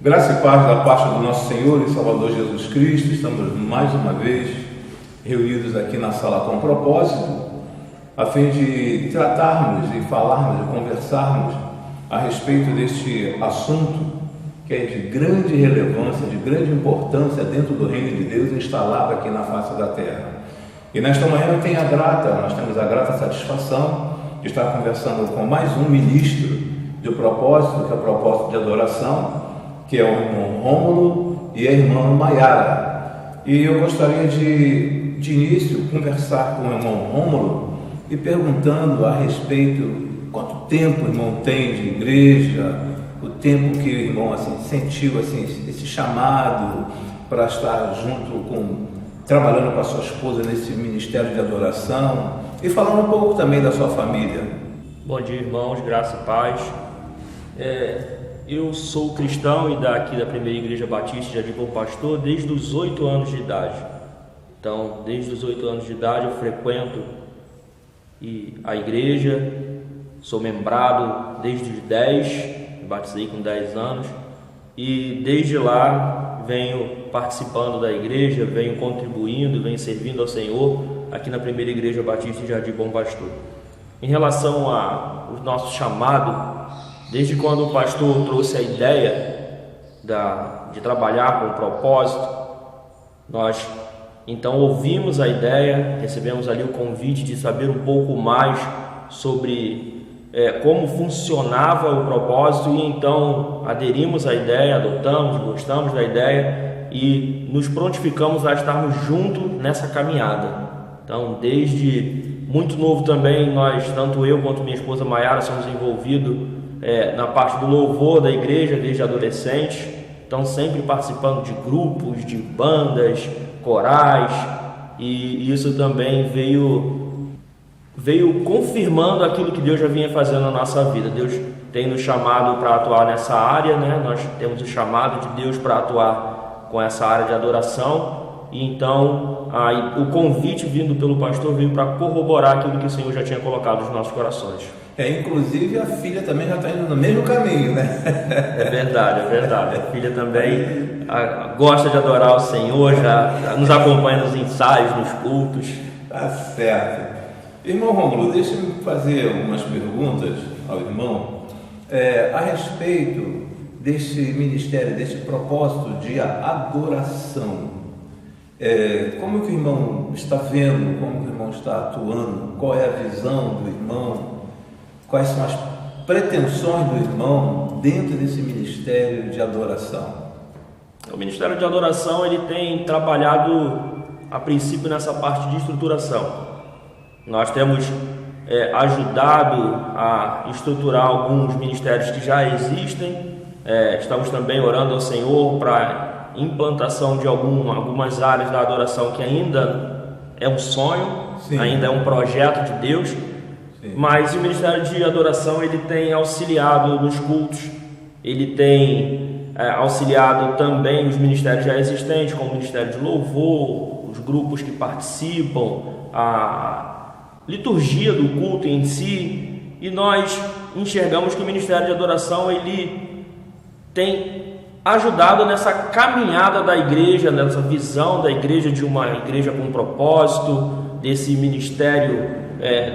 Graça e paz da parte do nosso Senhor e Salvador Jesus Cristo. Estamos mais uma vez reunidos aqui na sala com propósito, a fim de tratarmos e falarmos e conversarmos a respeito deste assunto que é de grande relevância, de grande importância dentro do reino de Deus instalado aqui na face da terra. E nesta manhã nós temos a grata satisfação de estar conversando com mais um ministro de propósito, que é o propósito de adoração, que é o irmão Rômulo e a irmã Maiara. E eu gostaria de início, conversar com o irmão Rômulo e perguntando a respeito quanto tempo o irmão tem de igreja, o tempo que o irmão sentiu esse chamado para estar trabalhando com a sua esposa nesse ministério de adoração, e falando um pouco também da sua família. Bom dia, irmãos, graça e paz. Eu sou cristão e daqui da Primeira Igreja Batista de Jardim Bom Pastor desde os 8 anos de idade. Então, desde os 8 anos de idade eu frequento a igreja, sou membrado desde os 10, me batizei com 10 anos, e desde lá venho participando da igreja, venho contribuindo, venho servindo ao Senhor aqui na Primeira Igreja Batista de Jardim Bom Pastor. Em relação ao nosso chamado, desde quando o pastor trouxe a ideia de trabalhar com o propósito, nós então ouvimos a ideia, recebemos ali o convite de saber um pouco mais sobre como funcionava o propósito, e então aderimos à ideia, adotamos, gostamos da ideia e nos prontificamos a estarmos juntos nessa caminhada. Então, desde muito novo também, tanto eu quanto minha esposa Maiara, somos envolvidos na parte do louvor da igreja desde adolescente, então sempre participando de grupos, de bandas, corais, e isso também veio confirmando aquilo que Deus já vinha fazendo na nossa vida. Deus tem nos chamado para atuar nessa área, né? Nós temos o chamado de Deus para atuar com essa área de adoração, e então o convite vindo pelo pastor veio para corroborar aquilo que o Senhor já tinha colocado nos nossos corações. Inclusive a filha também já está indo no mesmo caminho, né? É verdade. A filha também gosta de adorar o Senhor, já nos acompanha nos ensaios, nos cultos. Tá certo. Irmão Rômulo, deixa-me fazer algumas perguntas ao irmão a respeito desse ministério, desse propósito de adoração. Como que o irmão está vendo, como que o irmão está atuando, qual é a visão do irmão, quais são as pretensões do irmão dentro desse ministério de adoração? O ministério de adoração ele tem trabalhado a princípio nessa parte de estruturação. Nós temos ajudado a estruturar alguns ministérios que já existem, estamos também orando ao Senhor para implantação de algumas áreas da adoração que ainda é um sonho, sim, ainda é um projeto de Deus, sim. Mas o Ministério de Adoração ele tem auxiliado nos cultos, ele tem auxiliado também os ministérios já existentes, como o Ministério de Louvor, os grupos que participam, a liturgia do culto em si, e nós enxergamos que o Ministério de Adoração ele tem ajudado nessa caminhada da igreja, nessa visão da igreja de uma igreja com propósito, desse ministério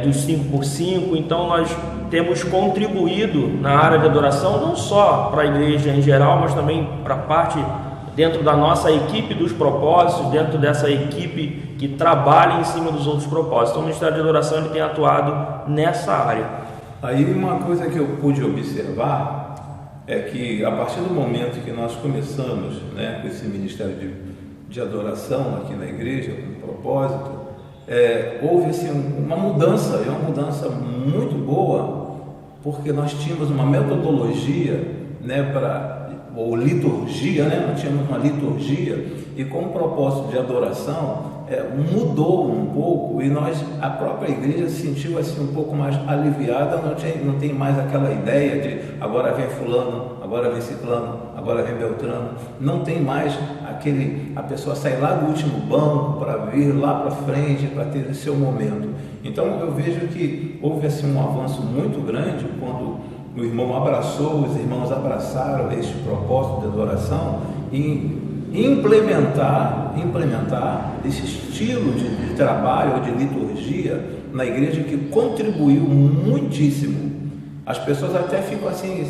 dos 5x5. Então nós temos contribuído na área de adoração, não só para a igreja em geral, mas também para a parte dentro da nossa equipe dos propósitos, dentro dessa equipe que trabalha em cima dos outros propósitos. Então o Ministério de Adoração ele tem atuado nessa área. Aí uma coisa que eu pude observar é que a partir do momento que nós começamos com esse ministério de adoração aqui na igreja, com propósito, houve uma mudança, e uma mudança muito boa, porque nós tínhamos uma metodologia ou liturgia, nós tínhamos uma liturgia, e com o propósito de adoração mudou um pouco, e a própria igreja se sentiu um pouco mais aliviada. Não tem mais aquela ideia de agora vem fulano, agora vem ciclano, agora vem beltrano. Não tem mais a pessoa sair lá do último banco para vir lá para frente, para ter o seu momento. Então eu vejo que houve um avanço muito grande quando o irmão abraçou, os irmãos abraçaram este propósito de adoração e implementar esse estilo de trabalho, de liturgia na igreja, que contribuiu muitíssimo. As pessoas até ficam assim,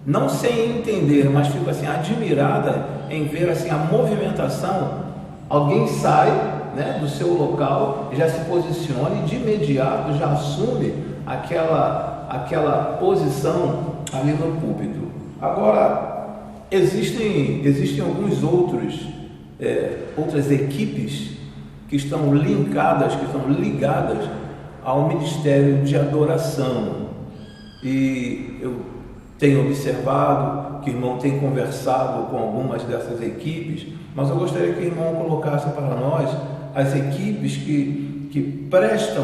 não sem entender, mas ficam assim admiradas em ver assim a movimentação. Alguém sai, né, do seu local, já se posiciona e de imediato já assume aquela posição ali no púlpito. Agora, existem alguns outras equipes que estão ligadas ao ministério de adoração, e eu tenho observado que o irmão tem conversado com algumas dessas equipes, mas eu gostaria que o irmão colocasse para nós as equipes que prestam,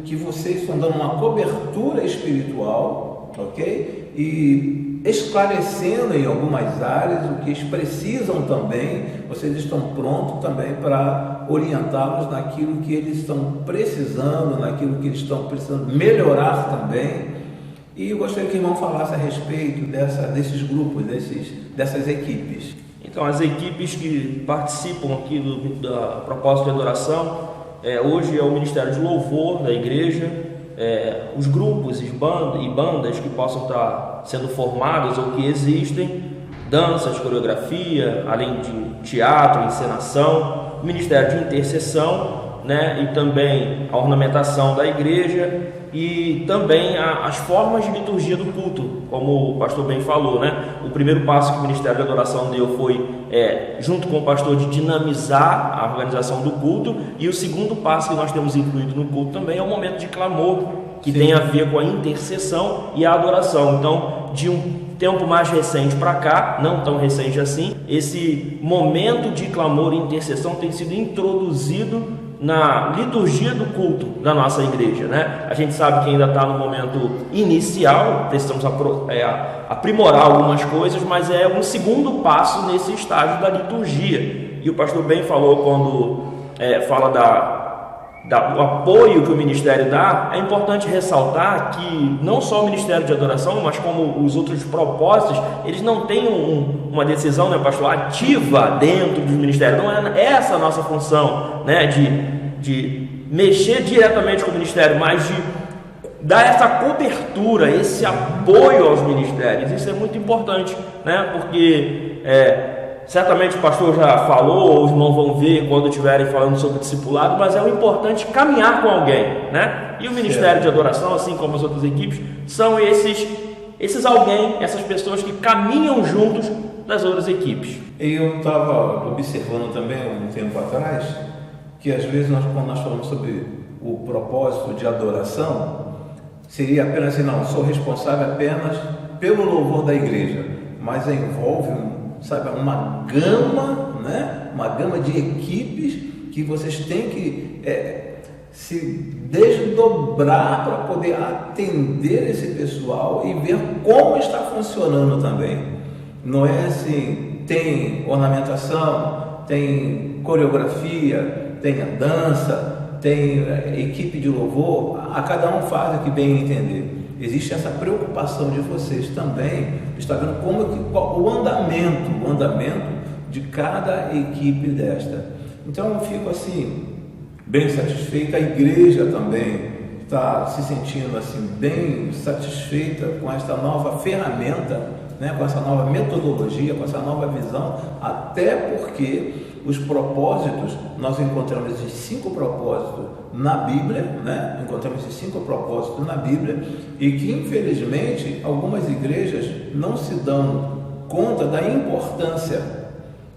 que vocês estão dando uma cobertura espiritual, ok? E esclarecendo em algumas áreas o que eles precisam também. Vocês estão prontos também para orientá-los naquilo que eles estão precisando, naquilo que eles estão precisando melhorar também. E eu gostaria que o irmão falasse a respeito desses grupos, dessas equipes. Então, as equipes que participam aqui da propósito de adoração, hoje é o Ministério de Louvor da igreja, os grupos e bandas que possam estar sendo formados ou que existem, danças, coreografia, além de teatro, encenação, o Ministério de Intercessão, né, e também a ornamentação da igreja, e também as formas de liturgia do culto, como o pastor bem falou, né? O primeiro passo que o Ministério de Adoração deu foi, junto com o pastor, de dinamizar a organização do culto, e o segundo passo que nós temos incluído no culto também é o momento de clamor, que Sim. tem a ver com a intercessão e a adoração. Então, de um tempo mais recente para cá, não tão recente assim, esse momento de clamor e intercessão tem sido introduzido na liturgia do culto da nossa igreja, né? A gente sabe que ainda está no momento inicial, precisamos aprimorar algumas coisas, mas é um segundo passo nesse estágio da liturgia. E o pastor bem falou quando fala do apoio que o ministério dá. É importante ressaltar que não só o Ministério de Adoração, mas como os outros propósitos, eles não têm uma decisão, né, pastor, ativa dentro do ministério. Não é essa a nossa função, né, de mexer diretamente com o ministério, mas de dar essa cobertura, esse apoio aos ministérios. Isso é muito importante, né, porque certamente o pastor já falou, os irmãos vão ver quando estiverem falando sobre discipulado, mas é o importante caminhar com alguém, né? E o Ministério de Adoração, assim como as outras equipes, são esses alguém, essas pessoas que caminham juntos das outras equipes. E eu estava observando também um tempo atrás que às vezes quando nós falamos sobre o propósito de adoração, seria apenas assim, não, sou responsável apenas pelo louvor da igreja, mas envolve uma gama, né? Uma gama de equipes que vocês têm que se desdobrar para poder atender esse pessoal e ver como está funcionando também. Não é assim, tem ornamentação, tem coreografia, tem a dança, tem equipe de louvor, a cada um faz o que bem entender. Existe essa preocupação de vocês também, está vendo o andamento de cada equipe desta. Então eu fico assim, bem satisfeito. A igreja também está se sentindo assim, bem satisfeita com esta nova ferramenta, né, com essa nova metodologia, com essa nova visão, até porque os propósitos, nós encontramos esses 5 propósitos na Bíblia, né? Encontramos esses 5 propósitos na Bíblia, e que infelizmente algumas igrejas não se dão conta da importância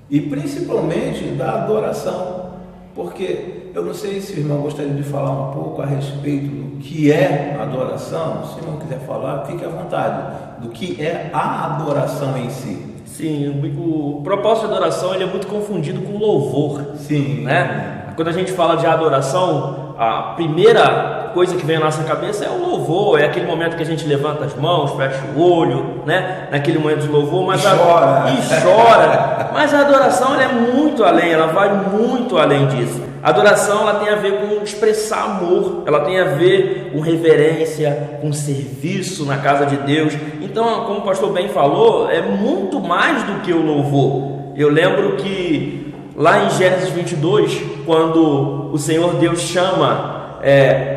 e principalmente da adoração, porque eu não sei se o irmão gostaria de falar um pouco a respeito do que é adoração. Se o irmão quiser falar, fique à vontade, do que é a adoração em si. Sim, o propósito de adoração ele é muito confundido com louvor. Sim. Né? Quando a gente fala de adoração, a primeira coisa que vem à nossa cabeça é o louvor, é aquele momento que a gente levanta as mãos, fecha o olho, né? Naquele momento de louvor, mas chora. Mas a adoração ela é muito além, ela vai muito além disso. Adoração, ela tem a ver com expressar amor, ela tem a ver com reverência, com serviço na casa de Deus. Então, como o pastor bem falou, é muito mais do que o louvor. Eu lembro que lá em Gênesis 22, quando o Senhor Deus chama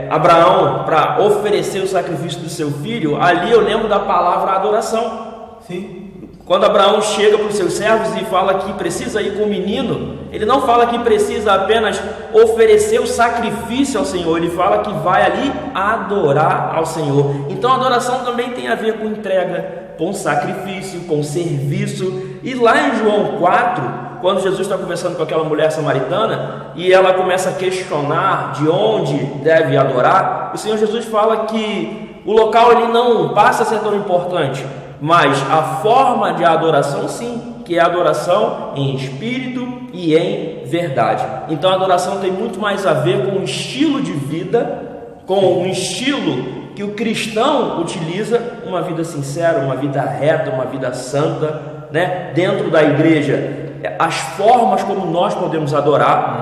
Abraão para oferecer o sacrifício do seu filho, ali eu lembro da palavra adoração. Sim. Quando Abraão chega para os seus servos e fala que precisa ir com o menino, ele não fala que precisa apenas oferecer o sacrifício ao Senhor, ele fala que vai ali adorar ao Senhor. Então a adoração também tem a ver com entrega, com sacrifício, com serviço. E lá em João 4, quando Jesus está conversando com aquela mulher samaritana e ela começa a questionar de onde deve adorar, o Senhor Jesus fala que o local ele não passa a ser tão importante, mas a forma de adoração sim, que é a adoração em espírito e em verdade. Então a adoração tem muito mais a ver com o estilo de vida, com um estilo que o cristão utiliza, uma vida sincera, uma vida reta, uma vida santa, né? Dentro da igreja, as formas como nós podemos adorar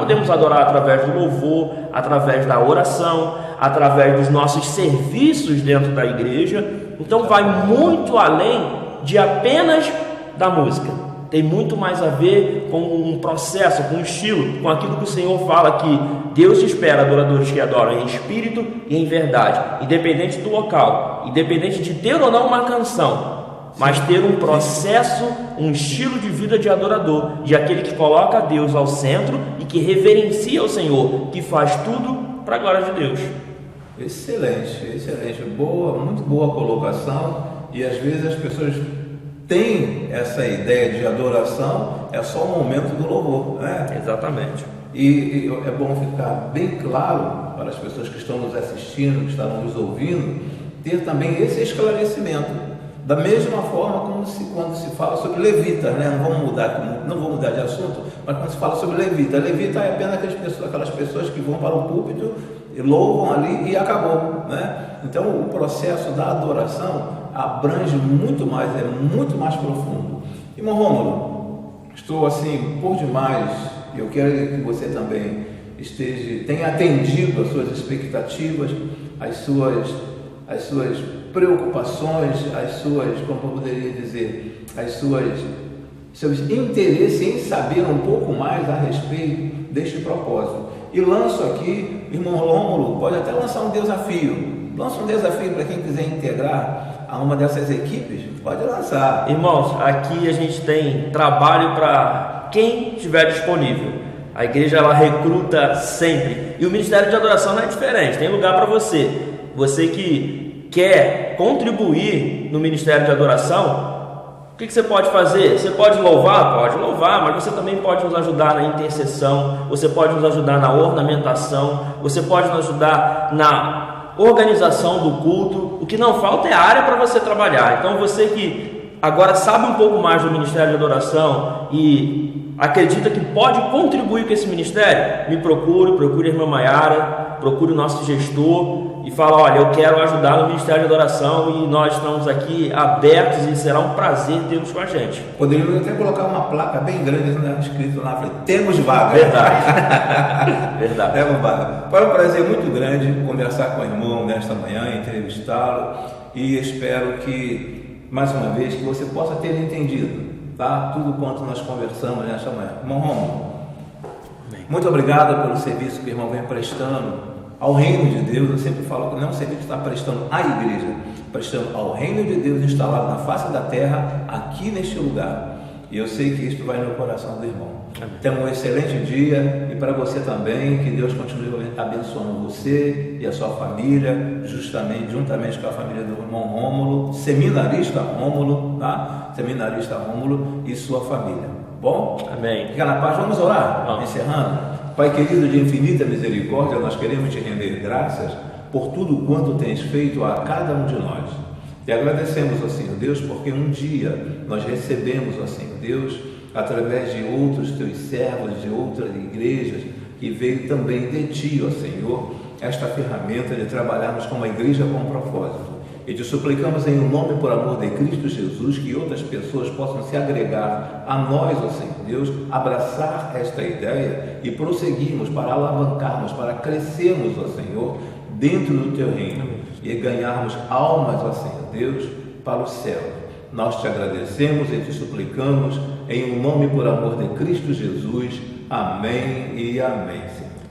através do louvor, através da oração, através dos nossos serviços dentro da igreja. Então vai muito além de apenas da música, tem muito mais a ver com um processo, com um estilo, com aquilo que o Senhor fala que Deus espera adoradores que adoram em espírito e em verdade, independente do local, independente de ter ou não uma canção, mas ter um processo, um estilo de vida de adorador, de aquele que coloca Deus ao centro e que reverencia o Senhor, que faz tudo para a glória de Deus. Excelente, excelente, muito boa colocação. E às vezes as pessoas têm essa ideia de adoração, é só o momento do louvor, né? Exatamente. E é bom ficar bem claro para as pessoas que estão nos assistindo, que estão nos ouvindo, ter também esse esclarecimento. Da mesma forma quando se fala sobre levita, né? Não vou mudar de assunto, mas quando se fala sobre levita é apenas aquelas pessoas que vão para o púlpito, louvam ali e acabou, né? Então o processo da adoração abrange muito mais, é muito mais profundo. Irmão Rômulo, estou assim por demais, eu quero que você também tenha atendido as suas expectativas, as suas preocupações, como eu poderia dizer, seus interesses em saber um pouco mais a respeito deste propósito. E lanço aqui, irmão Rômulo, pode até lançar um desafio. Lança um desafio para quem quiser integrar a uma dessas equipes, pode lançar. Irmãos, aqui a gente tem trabalho para quem estiver disponível. A igreja ela recruta sempre. E o Ministério de Adoração não é diferente, tem lugar para você. Você que quer contribuir no Ministério de Adoração, o que você pode fazer? Você pode louvar? Pode louvar, mas você também pode nos ajudar na intercessão, você pode nos ajudar na ornamentação, você pode nos ajudar na organização do culto. O que não falta é a área para você trabalhar. Então você que agora sabe um pouco mais do Ministério de Adoração e acredita que pode contribuir com esse ministério, me procure a irmã Maiara, procure o nosso gestor e fala: olha, eu quero ajudar no Ministério de Adoração e nós estamos aqui abertos e será um prazer tê-los com a gente. Poderíamos até colocar uma placa bem grande, né, escrito lá, falei, temos vaga. Verdade. Verdade. Temos vaga. Foi um prazer muito grande conversar com o irmão nesta manhã, entrevistá-lo, e espero que, mais uma vez, que você possa ter entendido, tá? Tudo quanto nós conversamos nesta manhã. Irmão Rômulo, muito obrigado pelo serviço que o irmão vem prestando ao reino de Deus. Eu sempre falo que não é um serviço que está prestando à igreja, prestando ao reino de Deus instalado na face da terra, aqui neste lugar. E eu sei que isso vai no coração do irmão. Tenha um excelente dia, e para você também, que Deus continue abençoando você e a sua família, juntamente com a família do irmão Rômulo, seminarista Rômulo, tá? Seminarista Rômulo e sua família. Bom? Amém. Fica na paz, vamos orar? Vamos. Encerrando. Pai querido, de infinita misericórdia, nós queremos te render graças por tudo quanto tens feito a cada um de nós. E agradecemos, ó Senhor Deus, porque um dia nós recebemos, ó Senhor Deus, através de outros teus servos, de outras igrejas, que veio também de ti, ó Senhor, esta ferramenta de trabalharmos como uma igreja com propósito. E te suplicamos em nome por amor de Cristo Jesus que outras pessoas possam se agregar a nós, ó Senhor Deus, abraçar esta ideia e prosseguirmos para alavancarmos, para crescermos, ó Senhor, dentro do Teu reino e ganharmos almas, ó Senhor Deus, para o céu. Nós te agradecemos e te suplicamos em nome por amor de Cristo Jesus. Amém e amém, Senhor.